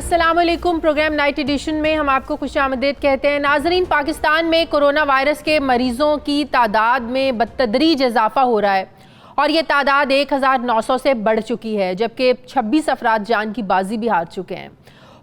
अस्सलामुअलैकुम। Programme night addition में हम आपको खुशामदीद कहते हैं। नाजरीन, पाकिस्तान में कोरोना वायरस के मरीजों की तादाद में बतदरीज इजाफा हो रहा है और ये तादाद 1900 से बढ़ चुकी है, जबकि 26 अफराद जान की बाजी भी हार चुके हैं।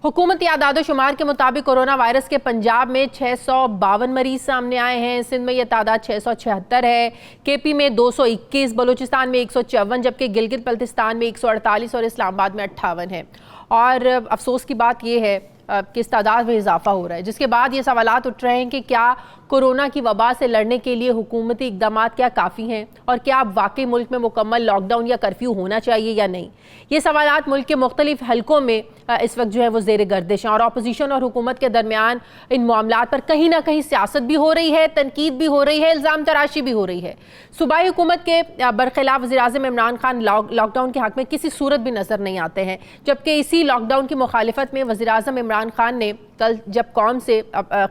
हुकूमती आदाद शुमार के मुताबिक कोरोना वायरस के पंजाब में 652 मरीज सामने आए हैं, सिंध में यह तादाद 676 है, केपी में 221, बलूचिस्तान में 154, जबकि गिलगित बल्तिस्तान में 148 और इस्लामाबाद में 58 है। और अफसोस की बात यह है कि इस तादाद में इजाफा हो रहा है, जिसके बाद ये सवालात उठ रहे हैं कि क्या कोरोना की वबा से लड़ने के लिए हुकूमती इक़दाम क्या काफ़ी हैं और क्या अब वाकई मुल्क में मुकम्मल लॉकडाउन या कर्फ्यू होना चाहिए या नहीं। ये सवालात मुल्क के मुख्तलिफ हलकों में इस वक्त जो है वो ज़ेर गर्दिश हैं और अपोजिशन और हुकूमत के दरमियान इन मामलात पर कहीं ना कहीं सियासत भी हो रही है, तनकीद भी हो रही है, इल्ज़ाम तराशी भी हो रही है। सूबाई हुकूमत के बरखिलाफ वज़ीर-ए-आज़म इमरान खान लॉकडाउन के हक़ में किसी सूरत भी नज़र नहीं आते हैं, जबकि इसी लॉकडाउन की मुखालिफत में वज़ीर-ए-आज़म इमरान खान ने कल जब कौम से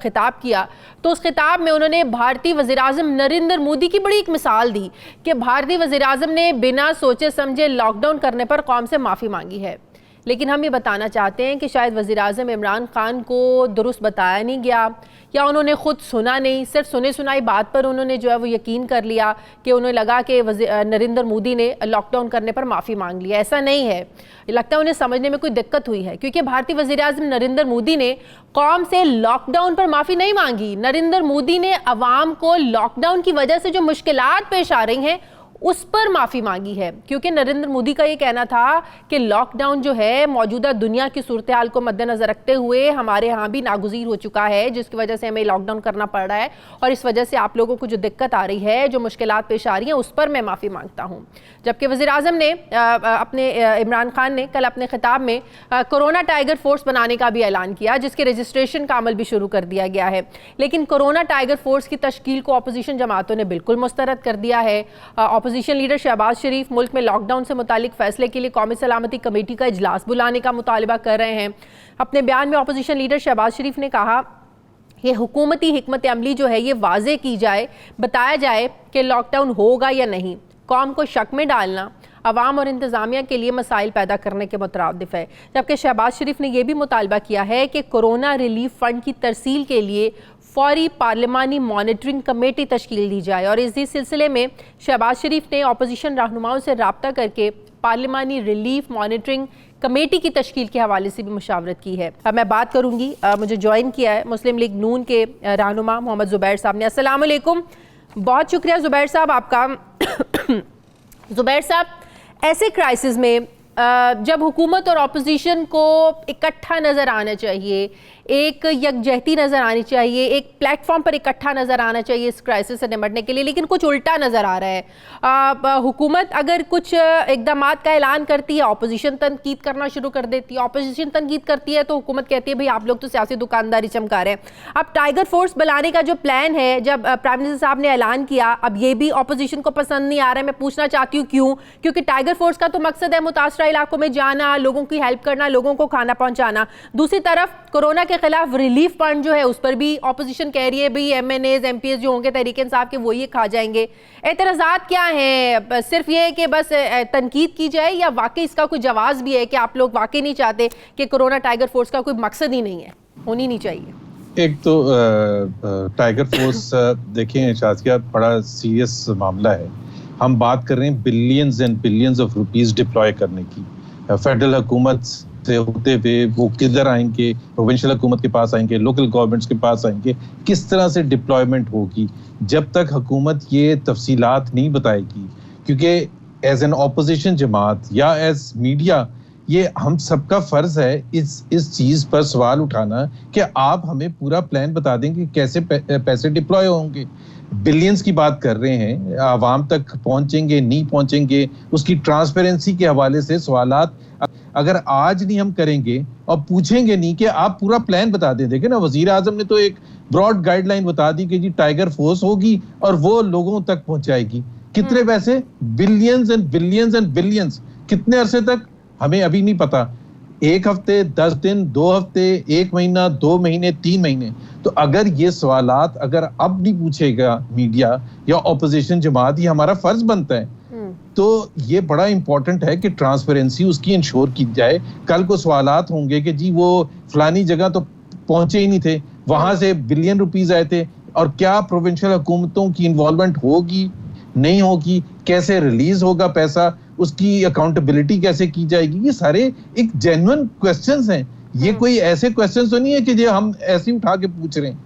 खिताब किया तो उस खिताब में उन्होंने भारतीय वज़ीर-ए-आज़म नरेंद्र मोदी की बड़ी एक मिसाल दी कि भारतीय वज़ीर-ए-आज़म ने बिना सोचे समझे लॉकडाउन करने पर कौम से माफ़ी मांगी है। लेकिन हम ये बताना चाहते हैं कि शायद वज़ीर-ए-आज़म इमरान खान को दुरुस्त बताया नहीं गया या उन्होंने ख़ुद सुना नहीं, सिर्फ सुने सुनाई बात पर उन्होंने जो है वो यकीन कर लिया कि उन्हें लगा कि नरेंद्र मोदी ने लॉकडाउन करने पर माफ़ी मांग लिया। ऐसा नहीं है, लगता है उन्हें समझने में कोई दिक्कत हुई है, क्योंकि भारतीय वज़ीर-ए-आज़म नरेंद्र मोदी ने कौम से लॉकडाउन पर माफ़ी नहीं मांगी। नरेंद्र मोदी ने अवाम को लॉकडाउन की वजह से जो मुश्किलात पेश आ रही हैं उस पर माफ़ी मांगी है, क्योंकि नरेंद्र मोदी का ये कहना था कि लॉकडाउन जो है मौजूदा दुनिया की सूरत हाल को मद्देनज़र रखते हुए हमारे यहाँ भी नागुज़ीर हो चुका है, जिसकी वजह से हमें लॉकडाउन करना पड़ रहा है और इस वजह से आप लोगों को जो दिक्कत आ रही है, जो मुश्किलात पेश आ रही हैं, उस पर मैं माफ़ी मांगता हूँ। जबकि वज़ीर-ए-आज़म ने इमरान खान ने कल अपने खिताब में कोरोना टाइगर फोर्स बनाने का भी ऐलान किया, जिसके रजिस्ट्रेशन का अमल भी शुरू कर दिया गया है। लेकिन कोरोना टाइगर फोर्स की तश्कील को अपोजिशन जमातों ने बिल्कुल मुस्तरद कर दिया है। अपोजिशन लीडर शहबाज शरीफ मुल्क में लॉकडाउन से मुतालिक फैसले के लिए कौमी सलामती कमेटी का इजलास बुलाने का मुतालबा कर रहे हैं। अपने बयान में अपोजिशन लीडर शहबाज शरीफ ने कहा कि हुकूमती हिकमत अमली जो है ये वाज़े की जाए, बताया जाए कि लॉकडाउन होगा या नहीं। कौम को शक में डालना अवाम और इंतज़ामिया के लिए मसाइल पैदा करने के मुतरादिफ है। जबकि शहबाज शरीफ ने यह भी मुतालबा किया है कि कोरोना रिलीफ फ़ंड की तरसील के लिए फौरी पार्लिमानी मॉनिटरिंग कमेटी तश्कील दी जाए और इसी सिलसिले में शहबाज शरीफ ने अपोजिशन रहनुमाओं से रब्ता करके पार्लिमानी रिलीफ मॉनिटरिंग कमेटी की तश्कील के हवाले से भी मुशावरत की है। अब मैं बात करूँगी, मुझे ज्वाइन किया है मुस्लिम लीग नून के रहनुमा मोहम्मद ज़ुबैर साहब ने। अस्सलाम वालेकुम, बहुत शुक्रिया ज़ुबैर साहब आपका। ज़ुबैर साहब, ऐसे क्राइसिस में जब हुकूमत और अपोजिशन को इकट्ठा नज़र आना चाहिए, एक यकजहती नज़र आनी चाहिए, एक प्लेटफॉर्म पर इकट्ठा नज़र आना चाहिए इस क्राइसिस से निपटने के लिए, लेकिन कुछ उल्टा नज़र आ रहा है। हुकूमत अगर कुछ इक़दाम का ऐलान करती है, अपोजिशन तनकीद करना शुरू कर देती है, अपोजिशन तनकीद करती है तो हुकूमत कहती है भाई आप लोग तो सियासी दुकानदारी चमका रहे हैं। अब टाइगर फोर्स बुलाने का जो प्लान है, जब प्राइम मिनिस्टर साहब ने ऐलान किया, अब ये भी अपोजिशन को पसंद नहीं आ रहा है। मैं पूछना चाहती हूँ क्यों? क्योंकि टाइगर फोर्स का तो मकसद है मुतासरा इलाकों में जाना, लोगों की हेल्प करना, लोगों को खाना पहुँचाना। दूसरी तरफ कोरोना के खिलाफ रिलीफ फंड जो है उस पर भी अपोजिशन कह रही है भाई MNAs MPs जो होंगे तहरीक इंसाफ के वो ये खा जाएंगे। एतराज़ात क्या हैं? सिर्फ ये है कि बस तनकीद की जाए या वाकई इसका कोई जवाब भी है कि आप लोग वाकई नहीं चाहते कि कोरोना टाइगर फोर्स का कोई मकसद ही नहीं है, होनी नहीं चाहिए? एक तो टाइगर फोर्स देखें शाज़िया, बड़ा सीरियस मामला है। हम बात कर रहे हैं billions and billions of rupees deploy करने की। फेडरल हुकूमत से होते हुए वो किधर आएंगे, प्रोविंशियल हुकूमत के पास आएंगे, लोकल गवर्नमेंट्स के पास आएंगे, किस तरह से डिप्लॉयमेंट होगी, जब तक हुकूमत ये तफसीलात नहीं बताएगी। क्योंकि एज एन ऑपोजिशन जमात या एज मीडिया ये हम सबका फर्ज है इस चीज़ पर सवाल उठाना कि आप हमें पूरा प्लान बता दें कि कैसे पैसे डिप्लॉय होंगे। बिलियंस की बात कर रहे हैं, आवाम तक पहुंचेंगे नहीं पहुंचेंगे, उसकी ट्रांसपेरेंसी के हवाले से सवालात अगर आज नहीं हम करेंगे और पूछेंगे नहीं कि आप पूरा प्लान बता दें। देखें ना, वजीर आजम ने तो एक ब्रॉड गाइडलाइन बता दी कि जी टाइगर फोर्स होगी और वो लोगों तक पहुंचाएगी। कितने पैसे? Billions and billions and billions. कितने अरसे तक? हमें अभी नहीं पता। 1 हफ्ते, 10 दिन, 2 हफ्ते, 1 महीना, 2 महीने, 3 महीने। तो अगर ये सवालात अगर अब नहीं पूछेगा मीडिया या ऑपोजिशन जमात, ये हमारा फर्ज बनता है तो ये बड़ा इंपॉर्टेंट है कि ट्रांसपेरेंसी उसकी इंश्योर की जाए। कल को सवालात होंगे कि जी वो फलानी जगह तो पहुंचे ही नहीं थे, वहां से बिलियन रुपीस आए थे, और क्या प्रोविंशियल हुकूमतों की इन्वॉल्वमेंट होगी नहीं होगी, कैसे रिलीज होगा पैसा, उसकी अकाउंटेबिलिटी कैसे की जाएगी, ये सारे एक जेन्युइन क्वेश्चंस हैं। ये कोई ऐसे क्वेश्चंस तो नहीं है कि जो हम ऐसे ही उठा के पूछ रहे हैं।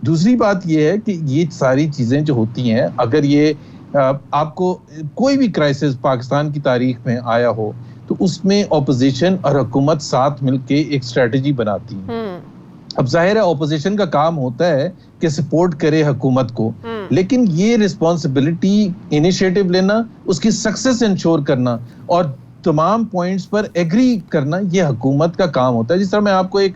दूसरी बात ये है कि ये सारी चीजें जो होती हैं, अगर ये आपको कोई भी क्राइसिस पाकिस्तान की तारीख में आया हो तो उसमें ऑपोजिशन और हुकूमत साथ मिलके एक स्ट्रेटजी बनाती है। अब जाहिर है ऑपोजिशन का काम होता है कि सपोर्ट करे हुकूमत को, लेकिन ये रिस्पॉन्सिबिलिटी इनिशिएटिव लेना, उसकी सक्सेस इंश्योर करना और तमाम पॉइंट्स पर एग्री करना, ये हुकूमत का काम होता है। जिस तरह मैं आपको एक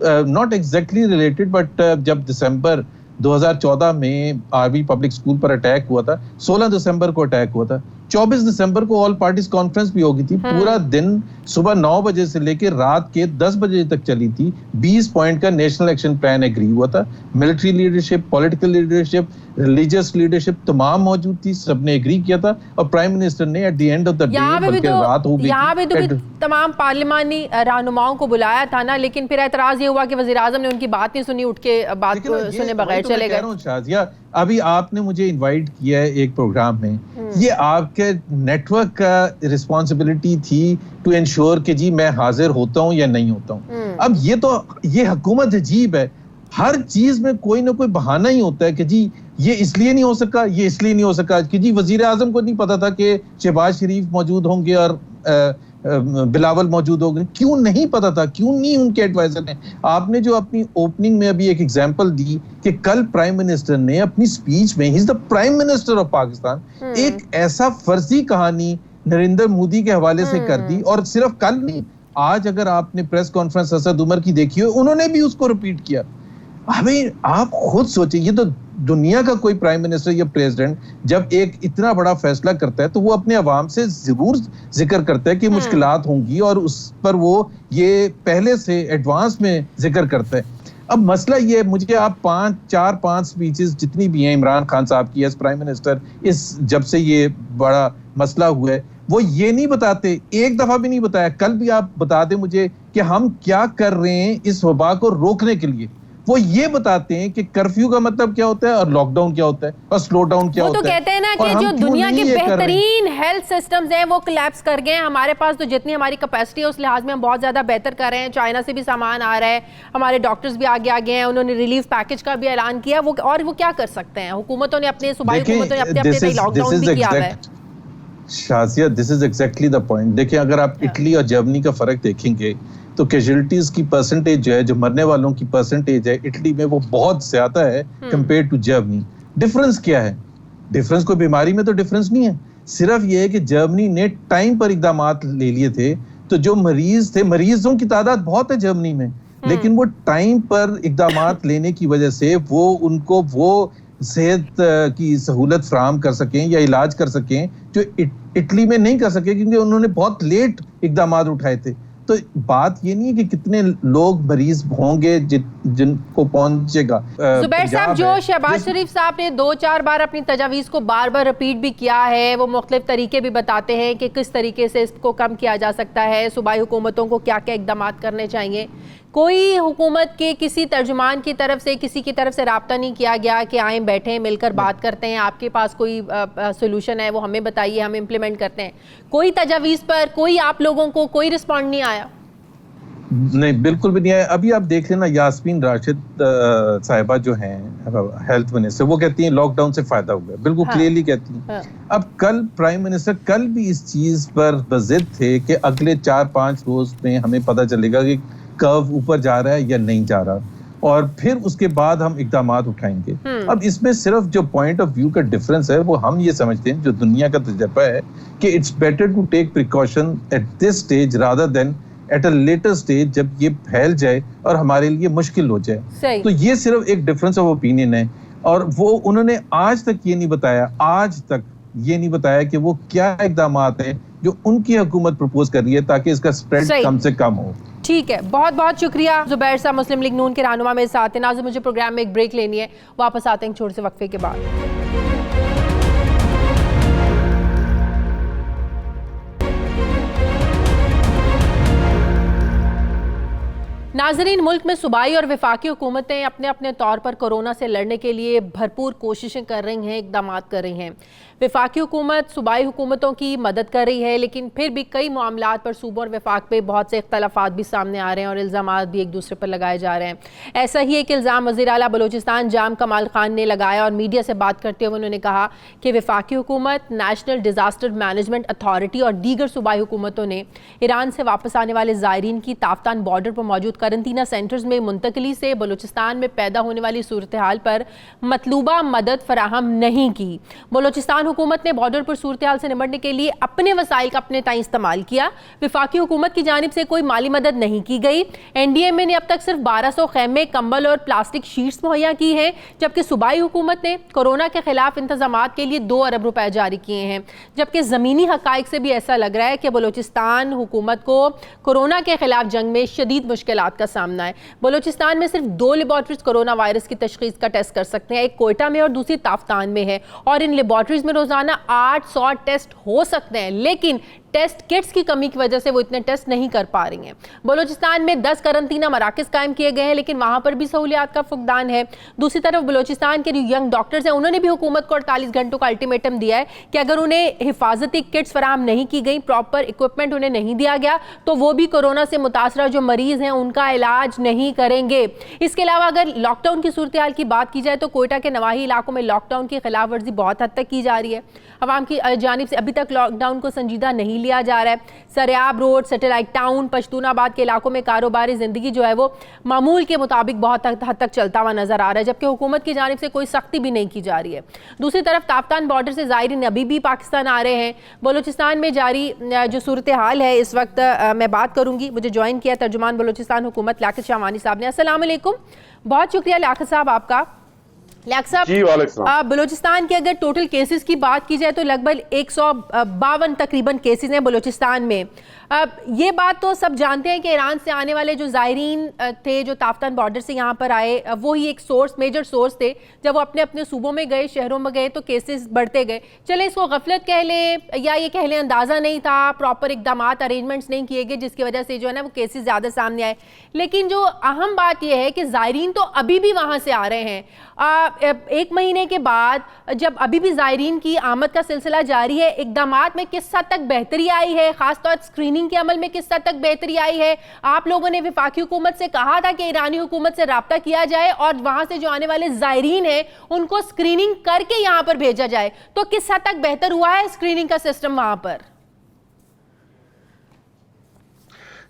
नॉट एग्जैक्टली रिलेटेड बट जब दिसंबर 2014 में आर्मी पब्लिक स्कूल पर अटैक हुआ था, 16 दिसंबर को अटैक हुआ था, 24 दिसंबर को ऑल पार्टीज कॉन्फ्रेंस भी होगी थी, पूरा दिन सुबह 9 बजे से लेकर रात के 10 बजे तक चली थी। 20 पॉइंट का नेशनल एक्शन प्लान एग्री हुआ था। Military leadership, political leadership, religious leadership तमाम मौजूद थी, सबने एग्री किया था और प्राइम मिनिस्टर ने at the end of the day, बल्कि रात हो गई, यहाँ पे तो तमाम पार्लिमानी रहनुमाओं को बुलाया था ना, लेकिन फिर एतराज ये हुआ कि वजीर आजम ने उनकी बात नहीं सुनी, उठ के बात को सुने बगैर चले गए। शाजिया, अभी आपने मुझे इनवाइट किया है एक प्रोग्राम में, ये आपके नेटवर्क का रिस्पॉन्सिबिलिटी थी टू इंश्योर कि जी मैं हाजिर होता हूं या नहीं होता हूं। अब ये हुकूमत अजीब है, हर चीज में कोई ना कोई बहाना ही होता है कि जी ये इसलिए नहीं हो सका, ये इसलिए नहीं हो सका कि जी वजीर आजम को नहीं पता था कि शहबाज शरीफ मौजूद होंगे और बिलावल मौजूद होंगे। क्यों नहीं पता था, क्यों नहीं उनके एडवाइजर ने? आपने जो अपनी ओपनिंग में अभी एक एग्जांपल दी कि कल प्राइम मिनिस्टर ने अपनी स्पीच में, he is the prime minister of Pakistan, एक ऐसा फर्जी कहानी नरेंद्र मोदी के हवाले से कर दी। और सिर्फ कल नहीं, आज अगर आपने प्रेस कॉन्फ्रेंस असद उमर की देखी हो, उन्होंने भी उसको रिपीट किया। अभी आप खुद सोचिए, ये तो दुनिया का कोई प्राइम मिनिस्टर या प्रेसिडेंट जब एक इतना बड़ा फैसला करता है तो वो अपने अवाम से जरूर जिक्र करता है कि मुश्किलात होंगी, और उस पर वो ये पहले से एडवांस में जिक्र करता है। अब मसला ये, मुझे आप 4-5 स्पीचेस जितनी भी हैं इमरान खान साहब की एज प्राइम मिनिस्टर, इस जब से ये बड़ा मसला हुआ है, वो ये नहीं बताते, एक दफा भी नहीं बताया। कल भी आप बता दें मुझे कि हम क्या कर रहे हैं इस वबा को रोकने के लिए। वो ये बताते हैं कि कर्फ्यू का मतलब क्या होता है और लॉकडाउन क्या होता है और स्लो डाउन क्या होता है। वो तो कहते हैं ना कि जो दुनिया के बेहतरीन हेल्थ सिस्टम्स हैं वो कोलैप्स कर गए हैं। हमारे पास तो जितनी हमारी कैपेसिटी है उस लिहाज में हम बहुत ज्यादा बेहतर कर रहे हैं। चाइना से भी सामान आ रहा है, हमारे डॉक्टर्स भी आगे हैं, उन्होंने रिलीफ पैकेज का भी ऐलान किया। वो और वो क्या कर सकते हैं? हुकूमतों ने अपने सूबाई हुकूमतों ने अपने लॉकडाउन भी किया है। Shazia, this is exactly the point. देखिए, अगर आप इटली और जर्मनी का फर्क देखेंगे तो कैजुअलिटीज की परसेंटेज जो है, जो मरने वालों की परसेंटेज है इटली में, वो बहुत ज्यादा है कंपेयर टू जर्मनी। डिफरेंस क्या है? डिफरेंस कोई बीमारी में तो डिफरेंस नहीं है, सिर्फ ये है कि जर्मनी ने टाइम पर इकदाम ले लिए थे, तो जो मरीज थे, मरीजों की तादाद बहुत है जर्मनी में, लेकिन वो टाइम पर इकदाम लेने की वजह से वो उनको वो सेहत की सहूलत फराहम कर सकें या इलाज कर सकें जो इटली में नहीं कर सके, क्योंकि उन्होंने बहुत लेट इकदाम उठाए थे। तो बात ये नहीं है कि कितने लोग मरीज होंगे जिनको पहुंचेगा। जुबैर साहब, जो शहबाज शरीफ साहब ने 2-4 बार अपनी तजावीज़ को बार बार रिपीट भी किया है, वो मुख्तलिफ तरीके भी बताते हैं कि किस तरीके से इसको कम किया जा सकता है, सूबाई हुकूमतों को क्या क्या इकदाम करने चाहिए। कोई हुकूमत के किसी तर्जुमान की तरफ से, किसी की तरफ से राब्ता नहीं किया गया कि आएँ बैठें मिलकर बात करते हैं, आपके पास कोई सोल्यूशन है वो हमें बताइए, हम इम्प्लीमेंट करते हैं। कोई तजावीज़ पर कोई आप लोगों को कोई रिस्पॉन्ड नहीं आया? नहीं, बिल्कुल भी नहीं आया। अभी आप देख लेना, यास्मीन राशिद साहिबा जो हैं हेल्थ मिनिस्टर, वो कहती हैं लॉकडाउन से फायदा हुआ, बिल्कुल क्लियरली कहती हैं। अब कल प्राइम मिनिस्टर कल भी इस चीज पर बजिद थे कि अगले 4-5 रोज में हमें पता चलेगा कि कर्व ऊपर जा रहा है या नहीं जा रहा, और फिर उसके बाद हम इकदाम उठाएंगे। अब इसमें सिर्फ जो पॉइंट ऑफ व्यू का डिफरेंस है वो हम ये समझते हैं, जो दुनिया का तजर्बा है, कि it's better to take precaution at this stage rather than at a later stage, जब ये फैल जाए और हमारे लिए मुश्किल हो जाए। तो ये सिर्फ एक डिफरेंस ऑफ ओपिनियन है, और वो उन्होंने आज तक ये नहीं बताया, आज तक ये नहीं बताया कि वो क्या इकदाम हैं जो उनकी हुकूमत प्रपोज कर रही है ताकि इसका स्प्रेड कम से कम हो। ठीक है, बहुत बहुत शुक्रिया जुबैर साहब, मुस्लिम लीग नून के रहनुमा मेरे साथ हैं। नाज़िर, मुझे प्रोग्राम में एक ब्रेक लेनी है, वापस आते हैं छोटे से वक्फे के बाद। नाजरीन, मुल्क में सूबाई और वफाकी हुकूमतें अपने अपने तौर पर कोरोना से लड़ने के लिए भरपूर कोशिशें कर रही हैं, इकदाम कर रही हैं। वफाकी हुकूमत सूबाई हुकूमतों की मदद कर रही है, लेकिन फिर भी कई मामलात पर सूबों और वफाक पे बहुत से इख्तलाफात भी सामने आ रहे हैं और इल्ज़ामात भी एक दूसरे पर लगाए जा रहे हैं। ऐसा ही एक इल्ज़ाम वज़ीर आला बलूचिस्तान जाम कमाल खान ने लगाया और मीडिया से बात करते हुए उन्होंने कहा कि वफाकी हुकूमत, नेशनल डिज़ास्टर मैनेजमेंट अथॉरिटी और दीगर सूबाई हुकूमतों ने ईरान से वापस आने वाले ज़ायरीन की ताफ्तान बॉर्डर पर मौजूद करंटीना सेंटर्स में मुंतकली से बलूचिस्तान में पैदा होने वाली सूरत हाल पर मतलूबा मदद फराहम नहीं की। बलूचिस्तान हुकूमत ने बॉर्डर पर सूरत हाल से निपटने के लिए अपने वसाइल का अपने टाइम इस्तेमाल किया। वफाकी हुकूमत की जानिब से कोई माली मदद नहीं की गई। NDMA ने अब तक सिर्फ 1200 खैमे, कंबल और प्लास्टिक शीट्स मुहैया की हैं, जबकि सूबाई हुकूमत ने कोरोना के खिलाफ इंतजामात के लिए 2 अरब रुपए जारी किए हैं। जबकि ज़मीनी हकाइक से भी ऐसा लग रहा है कि बलूचिस्तान हुकूमत को कोरोना के खिलाफ जंग में शदीद मुश्किलात का सामना है। बलूचिस्तान में सिर्फ 2 लेबॉर्ट्रीज कोरोना वायरस की तशखीस का टेस्ट कर सकते हैं, एक कोयटा में और दूसरी ताफ्तान में है, और इन लेबॉर्ट्रीज में रोजाना 800 टेस्ट हो सकते हैं, लेकिन टेस्ट किट्स की कमी की वजह से वो इतने टेस्ट नहीं कर पा रही हैं। बलूचिस्तान में 10 करंटीना मराकज़ कायम किए गए हैं, लेकिन वहां पर भी सहूलियात का फुकदान है। दूसरी तरफ बलूचिस्तान के जो यंग डॉक्टर्स हैं, उन्होंने भी हुकूमत को 48 घंटों का अल्टीमेटम दिया है कि अगर उन्हें हिफाजती किट्स फराहम नहीं की गई, प्रॉपर इक्विपमेंट उन्हें नहीं दिया गया, तो वो भी कोरोना से मुतासरा जो मरीज हैं उनका इलाज नहीं करेंगे। इसके अलावा अगर लॉकडाउन की सूरत हाल की बात की जाए तो कोयटा के नवाही इलाकों में लॉकडाउन की खिलाफ वर्जी बहुत हद तक की जा रही है। अवाम की जानिब से अभी तक लॉकडाउन को संजीदा नहीं लिया जा रहा है। सरियाब रोड, सैटेलाइट टाउन, पश्तूनाबाद के इलाकों में कारोबारी जिंदगी जो है वो मामूल के मुताबिक बहुत हद तक चलता हुआ नजर आ रहा है, जबकि हुकूमत की जानिब से कोई सख्ती भी नहीं की जा रही है। दूसरी तरफ ताफ्तान बॉर्डर से ज़ायरीन अभी भी पाकिस्तान आ रहे हैं। बलूचिस्तान में जारी जो सूरत हाल है इस वक्त मैं बात करूंगी। मुझे ज्वाइन किया तर्जुमान बलूचिस्तान हुकूमत लियाकत शाहवानी साहब ने। अस्सलाम वालेकुम, बहुत शुक्रिया लियाकत साहब आपका। लियाकत साहब, बलूचिस्तान के अगर टोटल केसेस की बात की जाए तो लगभग 152 तकरीबन केसेस हैं बलूचिस्तान में। ये बात तो सब जानते हैं कि ईरान से आने वाले जो ज़ायरीन थे, जो ताफ्तान बॉर्डर से यहाँ पर आए, वो ही एक मेजर सोर्स थे। जब वो अपने अपने सूबों में गए, शहरों में गए, तो केसेस बढ़ते गए। चले इसको गफलत कह लें या ये कह लें अंदाज़ा नहीं था, प्रॉपर इकदाम अरेंजमेंट्स नहीं किए गए, जिसकी वजह से जो है ना वो केसेस ज़्यादा सामने आए। लेकिन जो अहम बात यह है कि ज़ायरीन तो अभी भी वहाँ से आ रहे हैं। 1 महीने के बाद जब अभी भी ज़ायरीन की आमद का सिलसिला जारी है, इकदामात में किस हद तक बेहतरी आई है, खासतौर स्क्रीनिंग के अमल में किस हद तक बेहतरी आई है? आप लोगों ने वफाकी हुकूमत से कहा था कि ईरानी हुकूमत से राब्ता किया जाए और वहां से जो आने वाले ज़ायरीन हैं उनको स्क्रीनिंग करके यहां पर भेजा जाए, तो किस हद तक बेहतर हुआ है स्क्रीनिंग का सिस्टम वहां पर?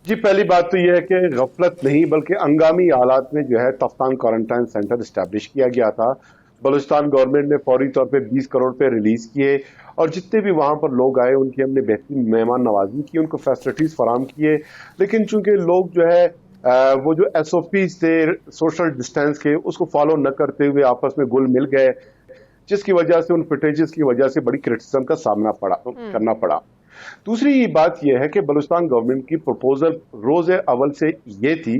जी, पहली बात तो यह है कि गफलत नहीं बल्कि हंगामी हालात में जो है ताफ्तान क्वारंटाइन सेंटर इस्टेब्लिश किया गया था। बलूचिस्तान गवर्नमेंट ने फौरी तौर पे 20 करोड़ रुपए रिलीज किए और जितने भी वहां पर लोग आए उनकी हमने बेहतरीन मेहमान नवाजी की, उनको फैसिलिटीज फराम किए। लेकिन चूंकि लोग जो है वो जो SOPs थे, सोशल डिस्टेंस के, उसको फॉलो न करते हुए आपस में घुल मिल गए, जिसकी वजह से उन फुटेजेस की वजह से बड़ी क्रिटिसिज्म का सामना करना पड़ा। दूसरी बात यह है कि बलूचिस्तान गवर्नमेंट की प्रपोजल रोज अव्वल से ये थी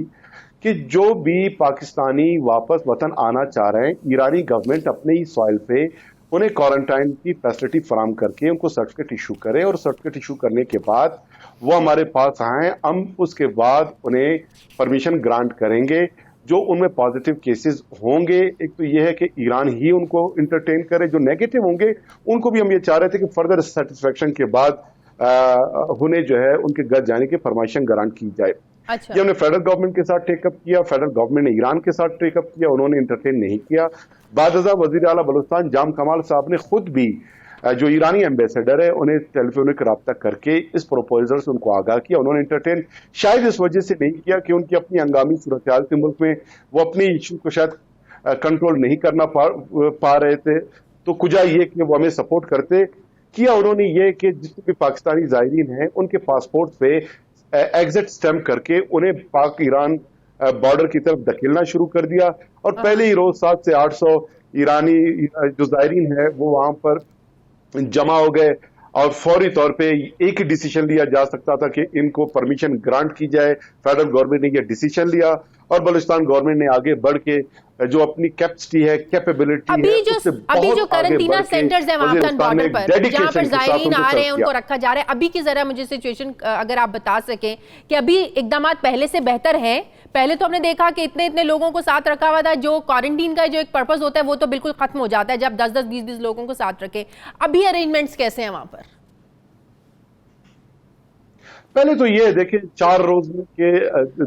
कि जो भी पाकिस्तानी वापस वतन आना चाह रहे हैं, ईरानी गवर्नमेंट अपने ही सॉइल पे उन्हें क्वारंटाइन की फैसिलिटी फराम करके उनको सर्टिफिकेट इशू करे और सर्टिफिकेट इशू करने के बाद वो हमारे पास आए, हम उसके बाद उन्हें परमिशन ग्रांट करेंगे। जो उनमें पॉजिटिव केसेस होंगे, एक तो यह है कि ईरान ही उनको इंटरटेन करे, जो नेगेटिव होंगे उनको भी हम ये चाह रहे थे कि फर्दर सेटिस्फेक्शन के बाद उन्हें जो है उनके घर जाने की फरमाइशन ग्रांट की जाए। अच्छा। ये हमने फेडरल गवर्नमेंट के साथ टेकअप किया, फेडरल गवर्नमेंट ने ईरान के साथ टेकअप किया, उन्होंने इंटरटेन नहीं किया। बादशाह वजीर आला बलूचिस्तान जाम कमाल साहब ने खुद भी जो ईरानी एम्बेसडर है उन्हें टेलीफोनिक रब्ता करके इस प्रपोजल से उनको आगाह किया। उन्होंने इंटरटेन शायद इस वजह से नहीं किया कि उनकी अपनी हंगामी सूरत हाल थी मुल्क में, वो अपनी इशू को शायद कंट्रोल नहीं करना पा रहे थे, तो कुजा ये कि वो हमें सपोर्ट करते। किया उन्होंने ये कि जितने भी पाकिस्तानी ज़ायरीन हैं उनके पासपोर्ट पे एग्जिट स्टैम्प करके उन्हें पाक ईरान बॉर्डर की तरफ धकेलना शुरू कर दिया और पहले ही रोज 700 से 800 ईरानी जो ज़ायरीन है वो वहां पर जमा हो गए और फौरी तौर पे एक ही डिसीजन लिया जा सकता था कि इनको परमिशन ग्रांट की जाए। फेडरल गवर्नमेंट ने यह डिसीजन लिया और बलूचिस्तान गवर्नमेंट ने आगे बढ़ के जो अपनी कैपेसिटी है, कैपेबिलिटी है, अभी जो करंटीना सेंटर्स हैं वहां बॉर्डर पर जहां पर जायरीन आ रहे हैं उनको रखा जा रहा है, अभी की जरा मुझे सिचुएशन अगर आप बता सकें कि अभी इकदाम पहले से बेहतर है? पहले तो हमने देखा कि इतने इतने लोगों को साथ रखा हुआ था, जो क्वारंटीन का जो एक पर्पस होता है वो तो बिल्कुल खत्म हो जाता है जब 10-10, 20-20 लोगों को साथ रखे। अभी अरेंजमेंट्स कैसे हैं वहां पर? पहले तो ये देखिए 4 रोज के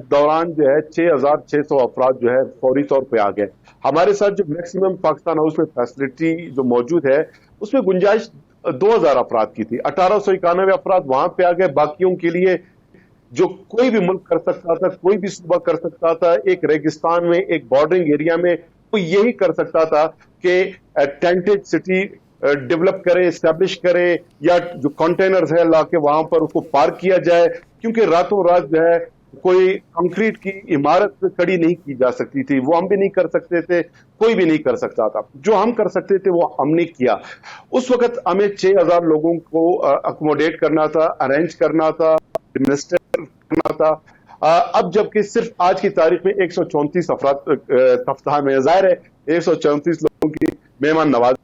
दौरान जो है 6,600 अफराद जो है फौरी तौर पे आ गए। हमारे साथ जो मैक्सिमम पाकिस्तान हाउस में फैसिलिटी जो मौजूद है उसमें गुंजाइश 2,000 अफराद की थी। 1,891 अफराद वहां पे आ गए। बाकियों के लिए जो कोई भी मुल्क कर सकता था, कोई भी सूबा कर सकता था, एक रेगिस्तान में, एक बॉर्डरिंग एरिया में वो यही कर सकता था कि टेंटेड सिटी डेवलप करे, एस्टैब्लिश करे, या जो कंटेनर्स है लाके वहां पर उसको पार्क किया जाए, क्योंकि रातों रात जो है कोई कंक्रीट की इमारत खड़ी नहीं की जा सकती थी। वो हम भी नहीं कर सकते थे, कोई भी नहीं कर सकता था। जो हम कर सकते थे वो हमने किया। उस वक्त हमें 6,000 लोगों को अकोमोडेट करना था, अरेंज करना था, एडमिनिस्ट्रेट करना था। अब जबकि सिर्फ आज की तारीख में 134 अफराद तफ्ताह में, जाहिर है 134 लोगों की मेहमान नवाजी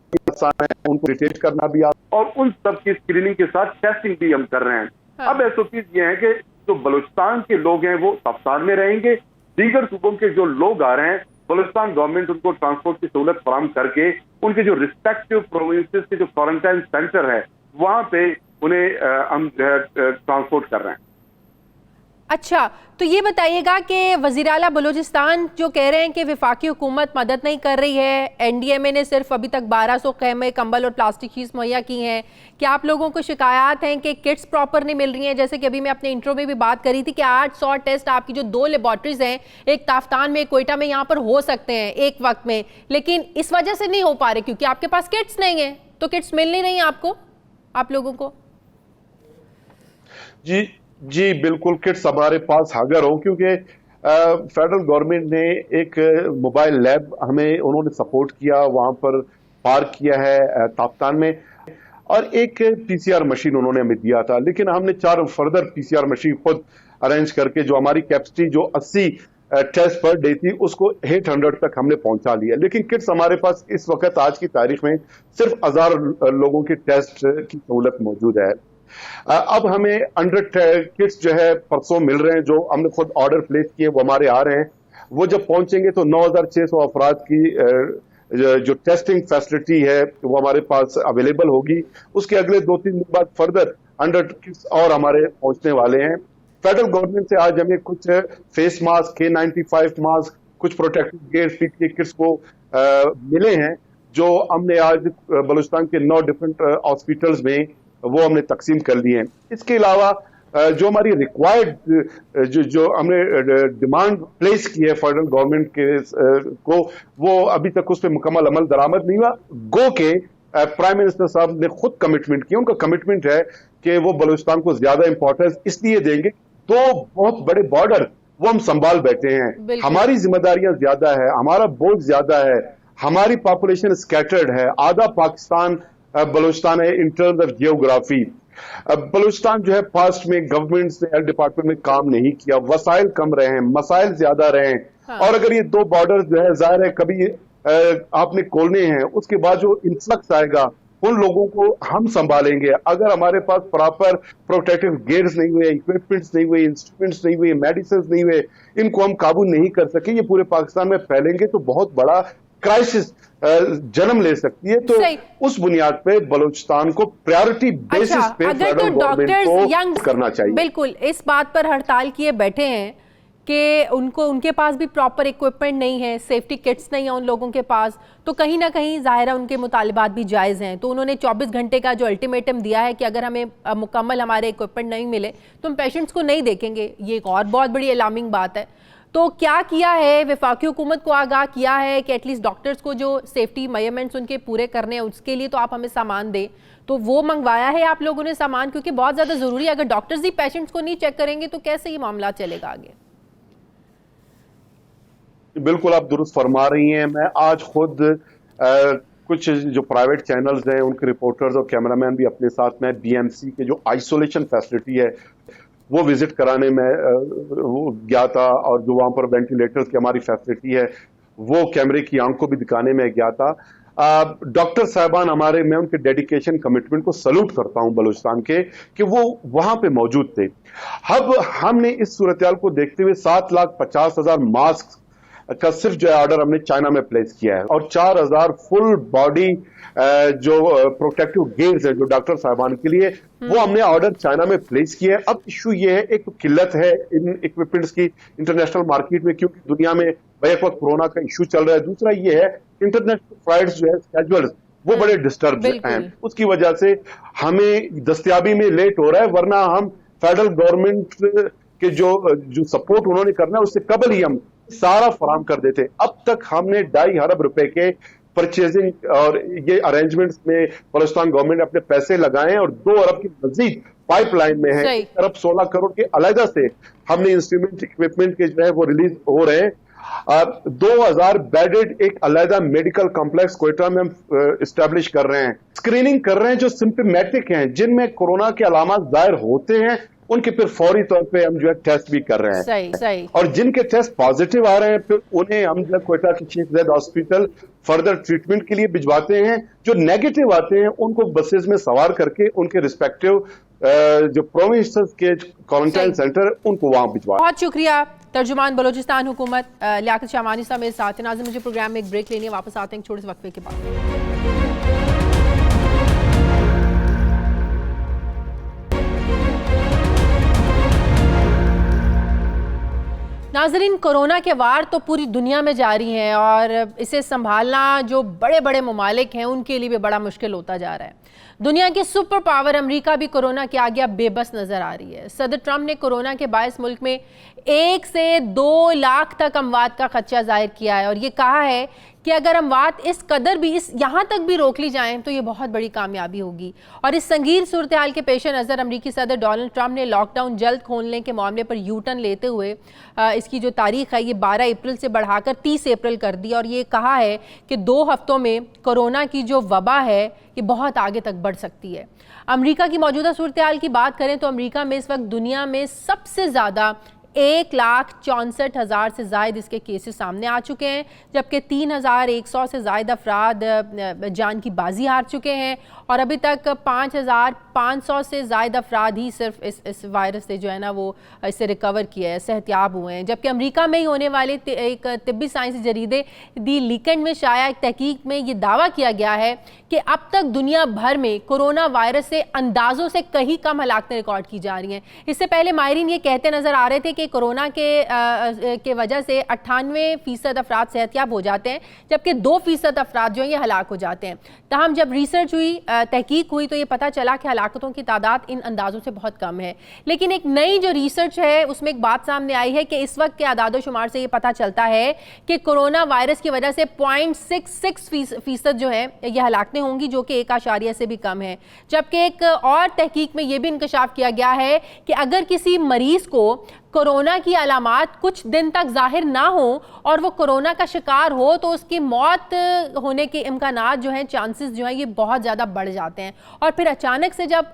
है, उनको रिटेट करना भी आता, और उन सब की स्क्रीनिंग के साथ टेस्टिंग भी हम कर रहे हैं। हाँ। अब एसओपीज ये है कि जो बलूचिस्तान के लोग हैं वो तफ्तान में रहेंगे, दीगर सूबों के जो लोग आ रहे हैं बलूचिस्तान गवर्नमेंट उनको ट्रांसपोर्ट की सहूलत फराहम करके उनके जो रिस्पेक्टिव प्रोविंसेस के जो क्वारंटाइन सेंटर है वहां पे उन्हें हम ट्रांसपोर्ट कर रहे हैं। अच्छा, तो ये बताइएगा कि वज़ीर आला बलूचिस्तान जो कह रहे हैं कि वफाकी हुकूमत मदद नहीं कर रही है, एनडीएमए ने सिर्फ अभी तक 1200 खेमे, कंबल और प्लास्टिक शीट्स मुहैया की हैं। क्या आप लोगों को शिकायत हैं कि किट्स प्रॉपर नहीं मिल रही हैं? जैसे कि अभी मैं अपने इंट्रो में भी बात करी थी कि 800 टेस्ट आपकी जो 2 लेबॉर्ट्रीज हैं, एक ताफ्तान में, एक कोयटा में, यहाँ पर हो सकते हैं एक वक्त में, लेकिन इस वजह से नहीं हो पा रहे क्योंकि आपके पास किट्स नहीं है। तो किट्स मिल नहीं रही आपको, आप लोगों को? जी बिल्कुल, किट्स हमारे पास हाजिर हो, क्योंकि फेडरल गवर्नमेंट ने एक मोबाइल लैब हमें उन्होंने सपोर्ट किया, वहां पर पार्क किया है ताफ्तान में, और एक पीसीआर मशीन उन्होंने हमें दिया था। लेकिन हमने 4 फर्दर पीसीआर मशीन खुद अरेंज करके जो हमारी कैपेसिटी जो 80 टेस्ट पर डे थी उसको 800 तक हमने पहुंचा लिया। लेकिन किट्स हमारे पास इस वक्त आज की तारीख में सिर्फ 1000 लोगों की टेस्ट की सहूलत मौजूद है। अब हमें 100 किट्स जो है परसों मिल रहे हैं, जो हमने खुद ऑर्डर प्लेस किए वो हमारे आ रहे हैं। वो जब पहुंचेंगे तो 9,600 अफराद की जो टेस्टिंग फैसिलिटी है वो हमारे पास अवेलेबल होगी। उसके अगले 2-3 दिन बाद फर्दर 100 किट्स और हमारे पहुंचने वाले हैं। फेडरल गवर्नमेंट से आज हमें कुछ फेस मास्क, K95 मास्क, कुछ प्रोटेक्टिव गेयर, पीपीई किट्स को मिले हैं, जो हमने आज बलूचिस्तान के 9 डिफरेंट हॉस्पिटल्स में वो हमने तकसीम कर दिए हैं। इसके अलावा जो हमारी रिक्वायर्ड जो हमने डिमांड प्लेस की है फेडरल गवर्नमेंट के को, वो अभी तक उस पर मुकम्मल अमल दरामद नहीं हुआ। गो के प्राइम मिनिस्टर साहब ने खुद कमिटमेंट किया, उनका कमिटमेंट है कि वो बलूचिस्तान को ज्यादा इंपॉर्टेंस इसलिए देंगे, 2 बहुत बड़े बॉर्डर वो हम संभाल बैठे हैं, हमारी जिम्मेदारियां ज्यादा है, हमारा बोझ ज्यादा है, हमारी पॉपुलेशन स्कैटर्ड है, आधा पाकिस्तान बलूचिस्तान है in terms of geography. Balochistan जो है पास्ट में गवर्नमेंट ने हेल्थ डिपार्टमेंट में काम नहीं किया, वसाइल कम रहे हैं, मसाइल ज्यादा रहे हैं। हाँ। और अगर ये 2 बॉर्डर जो है जाहिर है कभी आपने खोलने हैं, उसके बाद जो इन्फ्लक्स आएगा उन लोगों को हम संभालेंगे। अगर हमारे पास प्रॉपर प्रोटेक्टिव गेयर्स नहीं हुए, इक्विपमेंट्स नहीं हुए, इंस्ट्रूमेंट्स नहीं हुए, मेडिसिन नहीं हुए, इनको हम काबू नहीं कर सके, ये पूरे पाकिस्तान में फैलेंगे तो बहुत बड़ा क्राइसिस जन्म ले सकती है। तो उस बुनियाद पे बलूचिस्तान को प्रायोरिटी बेसिस पे फेडरल गवर्नमेंट को करना चाहिए। बिल्कुल, इस बात पर हड़ताल किए बैठे हैं कि उनके पास भी प्रॉपर इक्विपमेंट नहीं है, सेफ्टी किट्स नहीं है उन लोगों के पास, तो कहीं ना कहीं जाहिर है उनके मुतालिबात भी जायज़ हैं। तो उन्होंने 24 घंटे का जो अल्टीमेटम दिया है कि अगर हमें मुकम्मल हमारे इक्विपमेंट नहीं मिले तो हम पेशेंट्स को नहीं देखेंगे। ये एक और बहुत बड़ी अलार्मिंग बात है। तो क्या किया है, वफाकी हुकूमत को आगाह किया है कि एटलीस्ट डॉक्टर्स को जो सेफ्टी मेजरमेंट्स उनके पूरे करने हैं उसके लिए तो आप हमें सामान दें, तो वो मंगवाया है आप लोगों ने सामान? क्योंकि बहुत ज़्यादा ज़रूरी है, अगर डॉक्टर्स ही पेशेंट्स को नहीं चेक करेंगे तो कैसे ये मामला चलेगा आगे? बिल्कुल आप दुरुस्त फरमा रही हैं। मैं आज खुद कुछ जो प्राइवेट चैनल्स हैं उनके रिपोर्टर्स और कैमरामैन भी अपने साथ में, बीएमसी के जो आइसोलेशन फैसिलिटी है वो विजिट कराने में वो गया था, और जो वहां पर वेंटिलेटर्स की हमारी फैसिलिटी है वो कैमरे की आंख को भी दिखाने में गया था। डॉक्टर साहबान हमारे, मैं उनके डेडिकेशन कमिटमेंट को सल्यूट करता हूं बलूचिस्तान के, कि वो वहां पे मौजूद थे। अब हमने इस सूरत को देखते हुए 7,50,000 मास्क का सिर्फ जो है ऑर्डर हमने चाइना में प्लेस किया है, और 4,000 फुल बॉडी जो प्रोटेक्टिव गेयर्स है जो डॉक्टर साहबान के लिए, वो हमने ऑर्डर चाइना में प्लेस किया है। अब इशू ये है, एक तो किल्लत है इन इक्विपमेंट्स की इंटरनेशनल मार्केट में, क्योंकि दुनिया में बैक वक्त कोरोना का इशू चल रहा है। दूसरा ये है इंटरनेशनल फ्लाइट्स जो है स्केड्यूल्स वो बड़े डिस्टर्ब हैं, उसकी वजह से हमें दस्तयाबी में लेट हो रहा है, वरना हम फेडरल गवर्नमेंट के जो सपोर्ट उन्होंने करना है उससे कबल ही हम सारा फराम कर देते। अब तक हमने 2.5 अरब रुपए के परचेजिंग और ये अरेंजमेंट्स में बलूचिस्तान गवर्नमेंट ने अपने पैसे लगाए हैं, और 2 अरब की मजीद पाइपलाइन में है। 1 अरब 16 करोड़ के अलग से हमने इंस्ट्रूमेंट इक्विपमेंट के जो है वो रिलीज हो रहे हैं। 2000 बेडेड एक अलग मेडिकल कॉम्प्लेक्स कोयटा में हम इस्टेब्लिश कर रहे हैं। स्क्रीनिंग कर रहे हैं जो सिम्पटोमेटिक हैं, जिनमें कोरोना के अलामत जाहिर होते हैं, उनके फिर फौरी तौर पे हम जो है टेस्ट भी कर रहे हैं। सही। और जिनके टेस्ट पॉजिटिव आ रहे हैं फिर उन्हें हम जो कोयटा की chief Z hospital further treatment के लिए भिजवाते हैं। जो नेगेटिव आते हैं उनको बसेस में सवार करके उनके रिस्पेक्टिव जो प्रोविंस के क्वारंटाइन सेंटर उनको वहां भिजवा। बहुत शुक्रिया तर्जुमान बलूचिस्तान हुकूमत लियाकत शामानी साहब मेरे साथ हैं। नाज़रीन, मुझे प्रोग्राम में एक ब्रेक लेनी है, वापस आते हैं छोटे से वक्फे के बाद। नाज़रीन, कोरोना के वार तो पूरी दुनिया में जारी हैं, और इसे संभालना जो बड़े बड़े ममालिक हैं उनके लिए भी बड़ा मुश्किल होता जा रहा है। दुनिया की सुपर पावर अमेरिका भी कोरोना के आगे अब बेबस नजर आ रही है। सदर ट्रंप ने कोरोना के बायस मुल्क में 1 से 2 लाख तक अमवात का खदशा जाहिर किया है, और ये कहा है कि अगर अमवात इस कदर भी यहाँ तक भी रोक ली जाएं तो ये बहुत बड़ी कामयाबी होगी। और इस संगीन सूरत हाल के पेश नज़र अमरीकी सदर डोनाल्ड ट्रंप ने लॉकडाउन जल्द खोलने के मामले पर यू टर्न लेते हुए इसकी जो तारीख है ये 12 अप्रैल से बढ़ाकर 30 अप्रैल कर दी, और ये कहा है कि 2 हफ्तों में कोरोना की जो वबा है ये बहुत आगे तक बढ़ सकती है। अमेरिका की मौजूदा सूरत हाल की बात करें तो अमेरिका में इस वक्त दुनिया में सबसे ज़्यादा 1,64,000 से ज़ायद इसके केसेस सामने आ चुके हैं, जबकि 3,100 से ज़ायद अफराद जान की बाजी हार चुके हैं, और अभी तक 5,500 से ज़ायद अफराद ही सिर्फ इस वायरस से जो है ना वो इससे रिकवर किया है, सेहतियाब हुए हैं। जबकि अमेरिका में ही होने वाले एक तिब्बी साइंसी जरीदे दी लीकेंड में शाया एक तहकीक में ये दावा किया गया है कि अब तक दुनिया भर में कोरोना वायरस से अंदाज़ों से कहीं कम हलाकतें रिकॉर्ड की जा रही हैं। इससे पहले माहिरीन ये कहते नज़र आ रहे थे कि कोरोना के वजह से 98% अफराद सेहतियाब हो जाते हैं, जबकि 2% अफराद जो हैं ये हलाक हो जाते हैं। तहम जब रिसर्च हुई, तहकीक हुई, तो ये पता चला कि हलाकतों की तादाद इन अंदाज़ों से बहुत कम है। लेकिन एक नई जो रिसर्च है उसमें एक बात सामने आई है कि इस वक्त के आदादो शुमार से ये पता चलता है कि कोरोना वायरस की वजह से 0.66% जो है ये हलाकतें होंगी, जो कि 1 से भी कम है। जबकि एक और तहकीक में ये भी इंकशाफ किया गया है कि अगर किसी मरीज को कोरोना की अलामात कुछ दिन तक जाहिर ना हो और वो कोरोना का शिकार हो तो उसकी मौत होने के इम्कानात जो हैं, चांसेस जो हैं ये बहुत ज़्यादा बढ़ जाते हैं। और फिर अचानक से जब